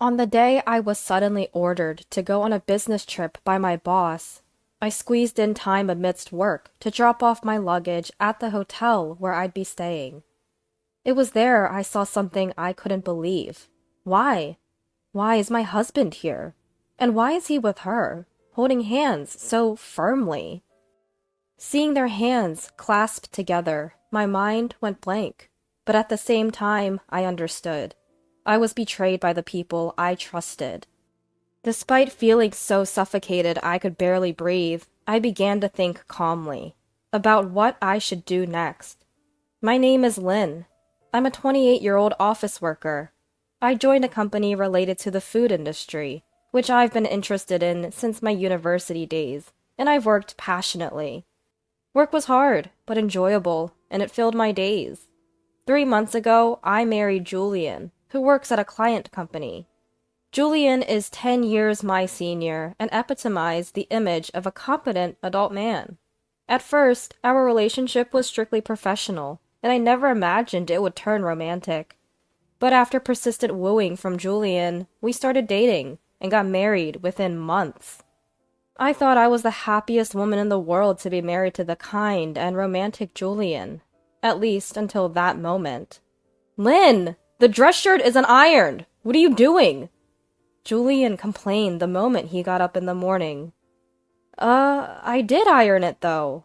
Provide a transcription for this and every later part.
On the day I was suddenly ordered to go on a business trip by my boss, I squeezed in time amidst work to drop off my luggage at the hotel where I'd be staying. It was there I saw something I couldn't believe. Why? Why is my husband here? And why is he with her, holding hands so firmly? Seeing their hands clasped together, my mind went blank, but at the same time, I understood. I was betrayed by the people I trusted. Despite feeling so suffocated I could barely breathe, I began to think calmly about what I should do next. My name is Lynn. I'm a 28-year-old office worker. I joined a company related to the food industry, which I've been interested in since my university days, and I've worked passionately. Work was hard, but enjoyable, and it filled my days. 3 months ago, I married Julian, who works at a client company. Julian is 10 years my senior and epitomized the image of a competent adult man. At first, our relationship was strictly professional, and I never imagined it would turn romantic. But after persistent wooing from Julian, we started dating and got married within months. I thought I was the happiest woman in the world to be married to the kind and romantic Julian, at least until that moment. "Lynn, the dress shirt isn't ironed! What are you doing?" Julian complained the moment he got up in the morning. I did iron it, though,"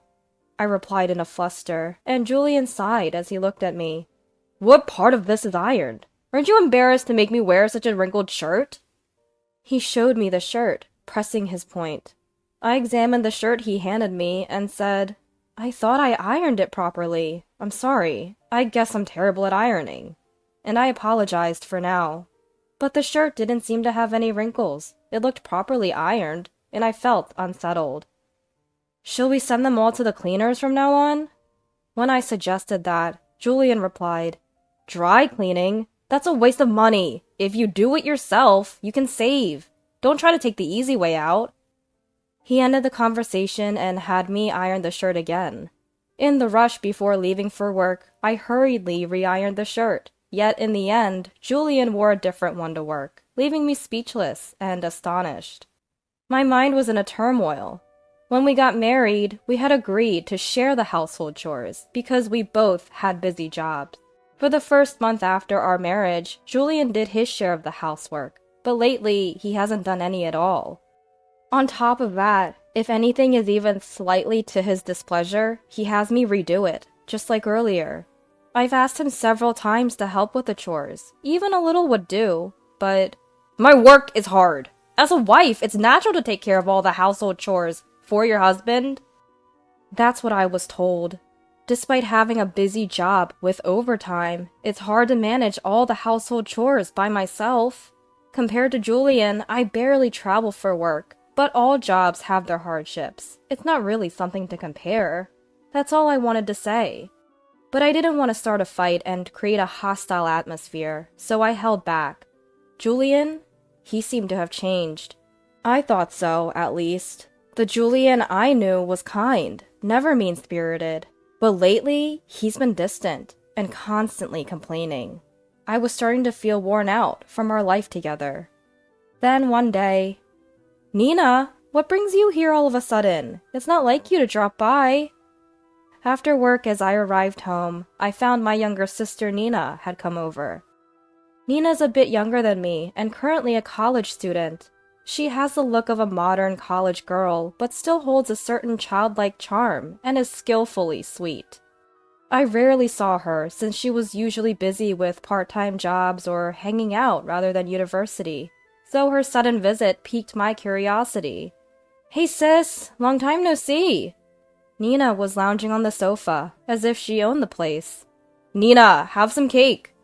I replied in a fluster, and Julian sighed as he looked at me. "What part of this is ironed? Aren't you embarrassed to make me wear such a wrinkled shirt?" He showed me the shirt, pressing his point. I examined the shirt he handed me and said, "I thought I ironed it properly. I'm sorry. I guess I'm terrible at ironing." And I apologized for now. But the shirt didn't seem to have any wrinkles. It looked properly ironed, and I felt unsettled. "Shall we send them all to the cleaners from now on?" When I suggested that, Julian replied, "Dry cleaning? That's a waste of money. If you do it yourself, you can save. Don't try to take the easy way out." He ended the conversation and had me iron the shirt again. In the rush before leaving for work, I hurriedly re-ironed the shirt. Yet in the end, Julian wore a different one to work, leaving me speechless and astonished. My mind was in a turmoil. When we got married, we had agreed to share the household chores because we both had busy jobs. For the first month after our marriage, Julian did his share of the housework, but lately he hasn't done any at all. On top of that, if anything is even slightly to his displeasure, he has me redo it, just like earlier. I've asked him several times to help with the chores. Even a little would do, but "My work is hard. As a wife, it's natural to take care of all the household chores for your husband." That's what I was told. Despite having a busy job with overtime, it's hard to manage all the household chores by myself. Compared to Julian, I barely travel for work, but all jobs have their hardships. It's not really something to compare. That's all I wanted to say. But I didn't want to start a fight and create a hostile atmosphere, so I held back. Julian? He seemed to have changed. I thought so, at least. The Julian I knew was kind, never mean-spirited. But lately, he's been distant and constantly complaining. I was starting to feel worn out from our life together. Then one day, "Nina, what brings you here all of a sudden? It's not like you to drop by." After work, as I arrived home, I found my younger sister Nina had come over. Nina's a bit younger than me and currently a college student. She has the look of a modern college girl, but still holds a certain childlike charm and is skillfully sweet. I rarely saw her since she was usually busy with part-time jobs or hanging out rather than university, so her sudden visit piqued my curiosity. "Hey sis, long time no see." Nina was lounging on the sofa, as if she owned the place. "Nina, have some cake."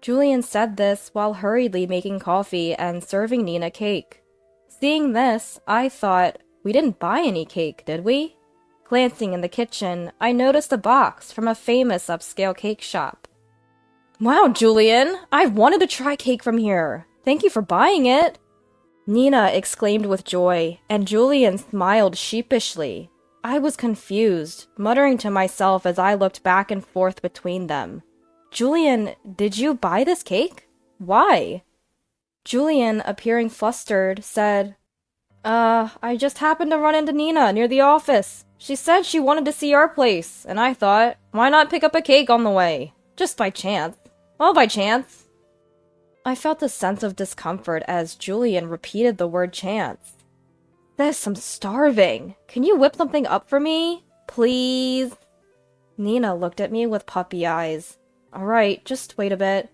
Julian said this while hurriedly making coffee and serving Nina cake. Seeing this, I thought, we didn't buy any cake, did we? Glancing in the kitchen, I noticed a box from a famous upscale cake shop. "Wow, Julian, I've wanted to try cake from here. Thank you for buying it." Nina exclaimed with joy, and Julian smiled sheepishly. I was confused, muttering to myself as I looked back and forth between them. "Julian, did you buy this cake? Why?" Julian, appearing flustered, said, I just happened to run into Nina near the office. She said she wanted to see our place, and I thought, why not pick up a cake on the way? Just by chance. All by chance. I felt a sense of discomfort as Julian repeated the word chance. Sis, I'm starving. Can you whip something up for me? Please? Nina looked at me with puppy eyes. All right, just wait a bit.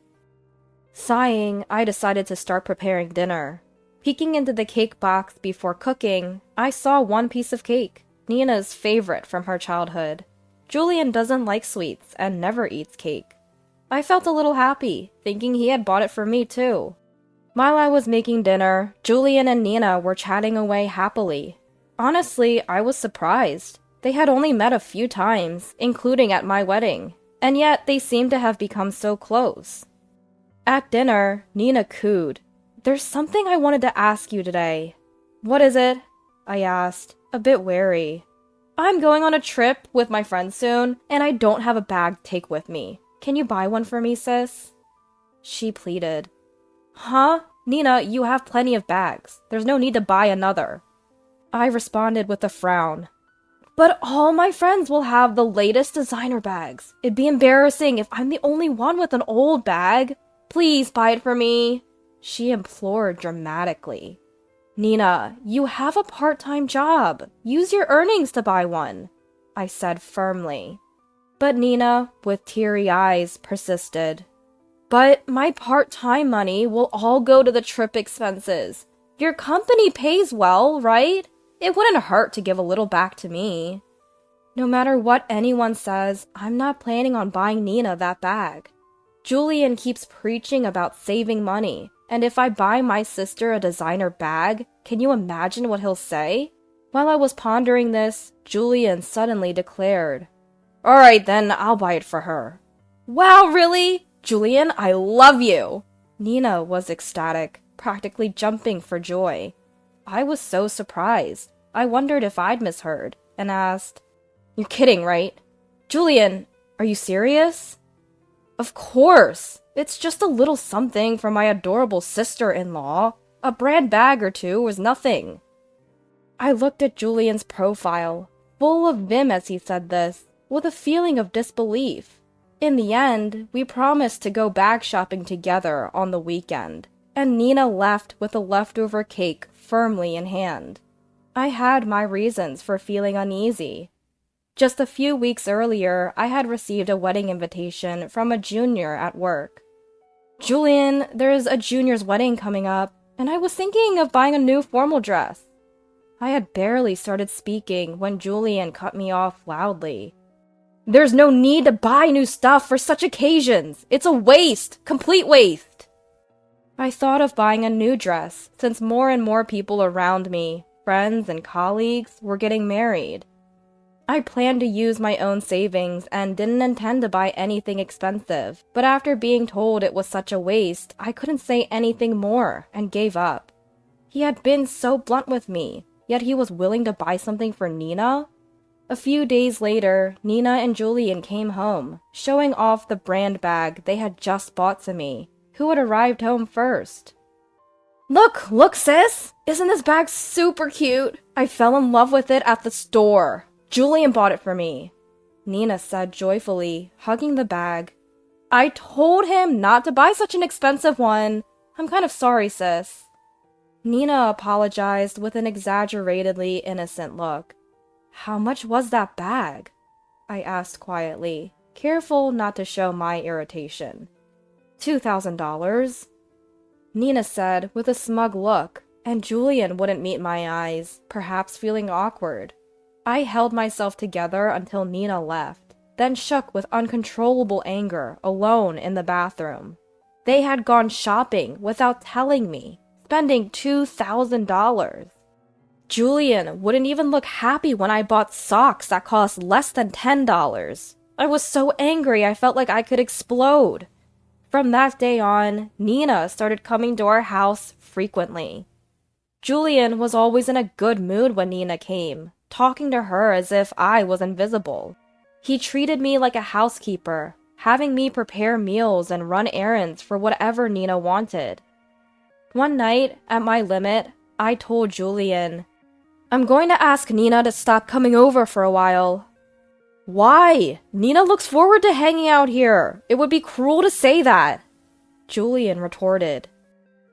Sighing, I decided to start preparing dinner. Peeking into the cake box before cooking, I saw one piece of cake, Nina's favorite from her childhood. Julian doesn't like sweets and never eats cake. I felt a little happy, thinking he had bought it for me too. While I was making dinner, Julian and Nina were chatting away happily. Honestly, I was surprised. They had only met a few times, including at my wedding, and yet they seemed to have become so close. At dinner, Nina cooed. There's something I wanted to ask you today. What is it? I asked, a bit wary. I'm going on a trip with my friends soon, and I don't have a bag to take with me. Can you buy one for me, sis? She pleaded. Huh? Nina, you have plenty of bags. There's no need to buy another. I responded with a frown. But all my friends will have the latest designer bags. It'd be embarrassing if I'm the only one with an old bag. Please buy it for me. She implored dramatically. Nina, you have a part-time job. Use your earnings to buy one, I said firmly. But Nina, with teary eyes, persisted. But my part-time money will all go to the trip expenses. Your company pays well, right? It wouldn't hurt to give a little back to me. No matter what anyone says, I'm not planning on buying Nina that bag. Julian keeps preaching about saving money, and if I buy my sister a designer bag, can you imagine what he'll say? While I was pondering this, Julian suddenly declared, All right then, I'll buy it for her. Wow, really? Julian, I love you! Nina was ecstatic, practically jumping for joy. I was so surprised. I wondered if I'd misheard, and asked, You're kidding, right? Julian, are you serious? Of course! It's just a little something for my adorable sister-in-law. A brand bag or two was nothing. I looked at Julian's profile, full of vim as he said this, with a feeling of disbelief. In the end, we promised to go bag shopping together on the weekend, and Nina left with the leftover cake firmly in hand. I had my reasons for feeling uneasy. Just a few weeks earlier, I had received a wedding invitation from a junior at work. Julian, there's a junior's wedding coming up, and I was thinking of buying a new formal dress. I had barely started speaking when Julian cut me off loudly. There's no need to buy new stuff for such occasions. It's a waste, complete waste. I thought of buying a new dress since more and more people around me, friends and colleagues, were getting married. I planned to use my own savings and didn't intend to buy anything expensive, but after being told it was such a waste, I couldn't say anything more and gave up. He had been so blunt with me, yet he was willing to buy something for Nina? A few days later, Nina and Julian came home, showing off the brand bag they had just bought to me, who had arrived home first. Look, sis! Isn't this bag super cute? I fell in love with it at the store. Julian bought it for me, Nina said joyfully, hugging the bag. I told him not to buy such an expensive one. I'm kind of sorry, sis. Nina apologized with an exaggeratedly innocent look. How much was that bag? I asked quietly, careful not to show my irritation. $2,000. Nina said with a smug look, and Julian wouldn't meet my eyes, perhaps feeling awkward. I held myself together until Nina left, then shook with uncontrollable anger, alone in the bathroom. They had gone shopping without telling me, spending $2,000. Julian wouldn't even look happy when I bought socks that cost less than $10. I was so angry I felt like I could explode. From that day on, Nina started coming to our house frequently. Julian was always in a good mood when Nina came, talking to her as if I was invisible. He treated me like a housekeeper, having me prepare meals and run errands for whatever Nina wanted. One night, at my limit, I told Julian, "I'm going to ask Nina to stop coming over for a while." "Why? Nina looks forward to hanging out here. It would be cruel to say that." Julian retorted,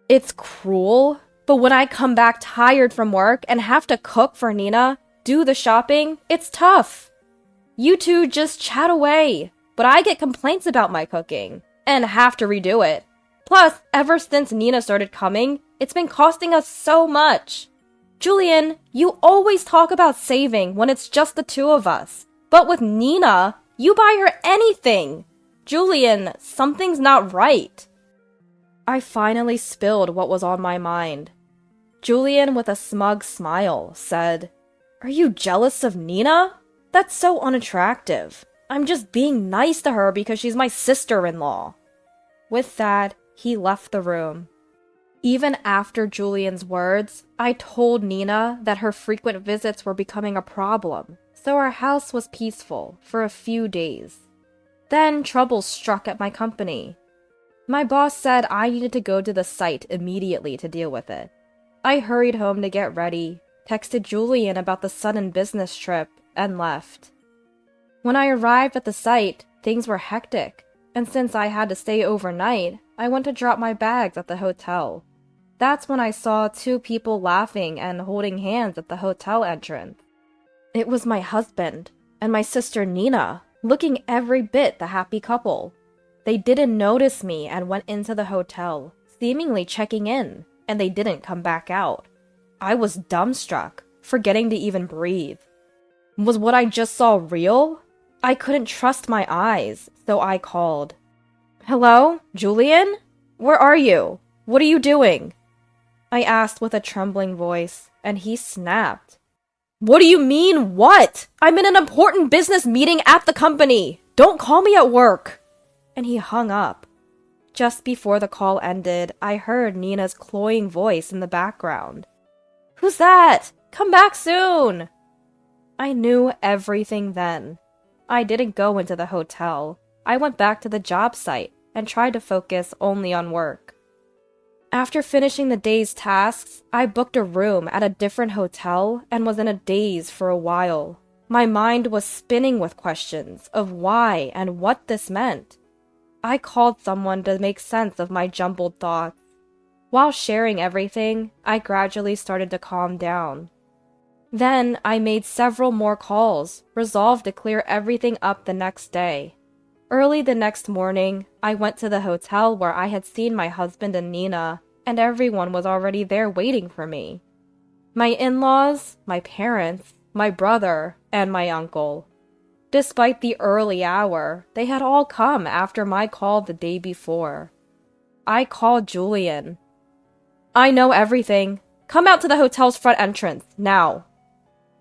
"It's cruel, but when I come back tired from work and have to cook for Nina, do the shopping, it's tough. You two just chat away, but I get complaints about my cooking and have to redo it. Plus, ever since Nina started coming, it's been costing us so much. Julian, you always talk about saving when it's just the two of us. But with Nina, you buy her anything. Julian, something's not right." I finally spilled what was on my mind. Julian, with a smug smile, said, "Are you jealous of Nina? That's so unattractive. I'm just being nice to her because she's my sister-in-law." With that, he left the room. Even after Julian's words, I told Nina that her frequent visits were becoming a problem, so our house was peaceful for a few days. Then trouble struck at my company. My boss said I needed to go to the site immediately to deal with it. I hurried home to get ready, texted Julian about the sudden business trip, and left. When I arrived at the site, things were hectic, and since I had to stay overnight, I went to drop my bags at the hotel. That's when I saw two people laughing and holding hands at the hotel entrance. It was my husband and my sister Nina, looking every bit the happy couple. They didn't notice me and went into the hotel, seemingly checking in, and they didn't come back out. I was dumbstruck, forgetting to even breathe. Was what I just saw real? I couldn't trust my eyes, so I called. "Hello, Julian? Where are you? What are you doing?" I asked with a trembling voice, and he snapped. "What do you mean, what? I'm in an important business meeting at the company. Don't call me at work." And he hung up. Just before the call ended, I heard Nina's cloying voice in the background. "Who's that? Come back soon!" I knew everything then. I didn't go into the hotel. I went back to the job site and tried to focus only on work. After finishing the day's tasks, I booked a room at a different hotel and was in a daze for a while. My mind was spinning with questions of why and what this meant. I called someone to make sense of my jumbled thoughts. While sharing everything, I gradually started to calm down. Then I made several more calls, resolved to clear everything up the next day. Early the next morning, I went to the hotel where I had seen my husband and Nina, and everyone was already there waiting for me. My in-laws, my parents, my brother, and my uncle. Despite the early hour, they had all come after my call the day before. I called Julian. "I know everything. Come out to the hotel's front entrance, now."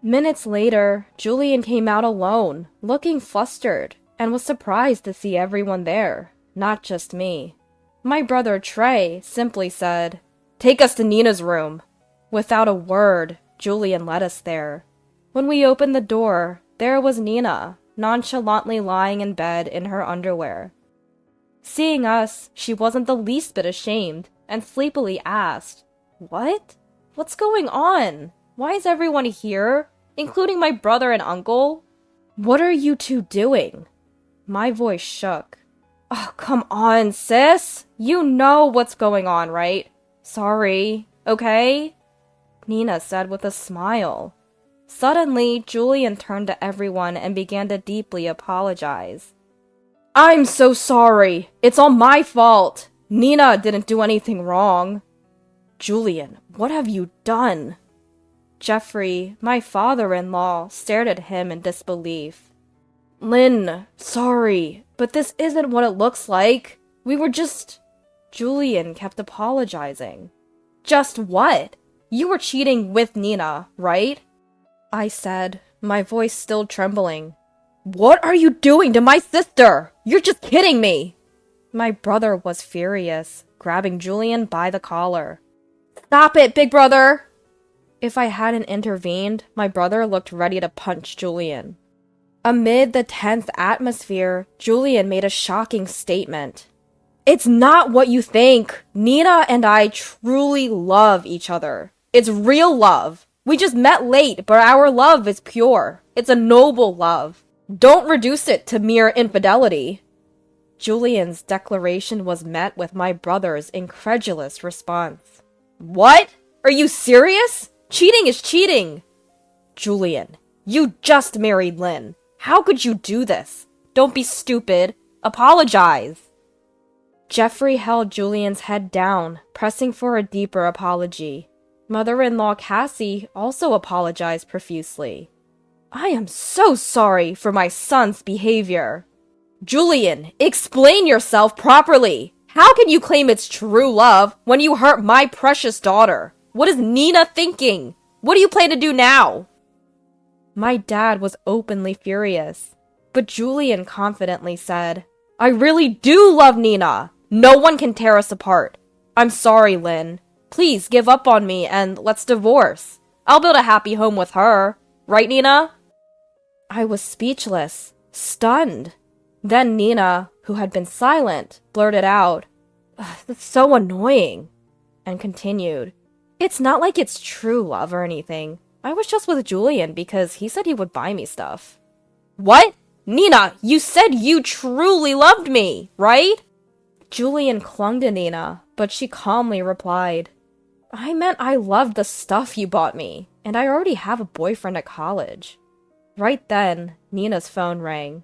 Minutes later, Julian came out alone, looking flustered, and was surprised to see everyone there, not just me. My brother Trey simply said, "Take us to Nina's room." Without a word, Julian led us there. When we opened the door, there was Nina, nonchalantly lying in bed in her underwear. Seeing us, she wasn't the least bit ashamed, and sleepily asked, "What? What's going on? Why is everyone here, including my brother and uncle? What are you two doing?" My voice shook. "Oh, come on, sis. You know what's going on, right? Sorry, okay?" Nina said with a smile. Suddenly, Julian turned to everyone and began to deeply apologize. "I'm so sorry. It's all my fault. Nina didn't do anything wrong." "Julian, what have you done?" Jeffrey, my father-in-law, stared at him in disbelief. "Lynn, sorry, but this isn't what it looks like. We were just..." Julian kept apologizing. "Just what? You were cheating with Nina, right?" I said, my voice still trembling. "What are you doing to my sister? You're just kidding me!" My brother was furious, grabbing Julian by the collar. "Stop it, big brother!" If I hadn't intervened, my brother looked ready to punch Julian. Amid the tense atmosphere, Julian made a shocking statement. It's not what you think. Nina and I truly love each other. It's real love. We just met late, but our love is pure. It's a noble love. Don't reduce it to mere infidelity. Julian's declaration was met with my brother's incredulous response. What? Are you serious? Cheating is cheating. Julian, you just married Lynn. How could you do this? Don't be stupid. Apologize. Jeffrey held Julian's head down, pressing for a deeper apology. Mother-in-law Cassie also apologized profusely. I am so sorry for my son's behavior. Julian, explain yourself properly. How can you claim it's true love when you hurt my precious daughter? What is Nina thinking? What do you plan to do now? My dad was openly furious, but Julian confidently said, I really do love Nina. No one can tear us apart. I'm sorry, Lynn. Please give up on me and let's divorce. I'll build a happy home with her. Right, Nina? I was speechless, stunned. Then Nina, who had been silent, blurted out, That's so annoying, and continued, It's not like it's true love or anything. I was just with Julian because he said he would buy me stuff. What? Nina, you said you truly loved me, right? Julian clung to Nina, but she calmly replied, I meant I loved the stuff you bought me, and I already have a boyfriend at college. Right then, Nina's phone rang.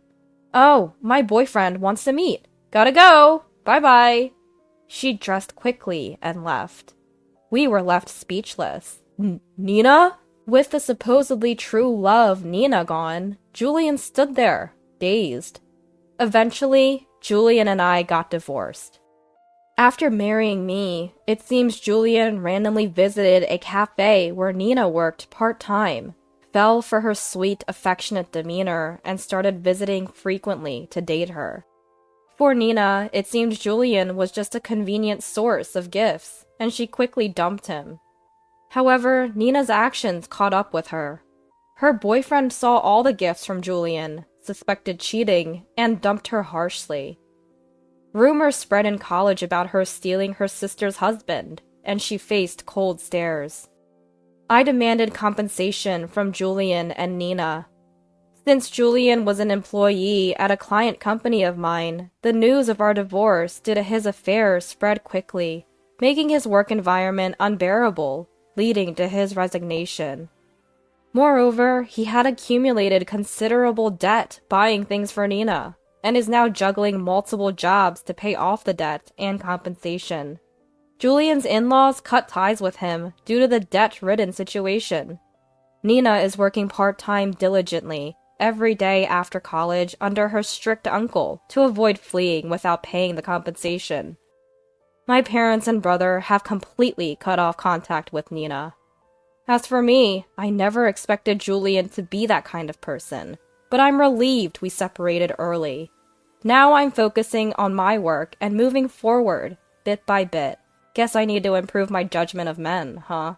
Oh, my boyfriend wants to meet. Gotta go. Bye-bye. She dressed quickly and left. We were left speechless. Nina? With the supposedly true love Nina gone, Julian stood there, dazed. Eventually, Julian and I got divorced. After marrying me, it seems Julian randomly visited a cafe where Nina worked part-time, fell for her sweet, affectionate demeanor, and started visiting frequently to date her. For Nina, it seemed Julian was just a convenient source of gifts, and she quickly dumped him. However, Nina's actions caught up with her. Her boyfriend saw all the gifts from Julian, suspected cheating, and dumped her harshly. Rumors spread in college about her stealing her sister's husband, and she faced cold stares. I demanded compensation from Julian and Nina. Since Julian was an employee at a client company of mine, the news of our divorce due to his affair spread quickly, making his work environment unbearable, leading to his resignation. Moreover, he had accumulated considerable debt buying things for Nina, and is now juggling multiple jobs to pay off the debt and compensation. Julian's in-laws cut ties with him due to the debt-ridden situation. Nina is working part-time diligently, every day after college under her strict uncle to avoid fleeing without paying the compensation. My parents and brother have completely cut off contact with Nina. As for me, I never expected Julian to be that kind of person, but I'm relieved we separated early. Now I'm focusing on my work and moving forward, bit by bit. Guess I need to improve my judgment of men, huh?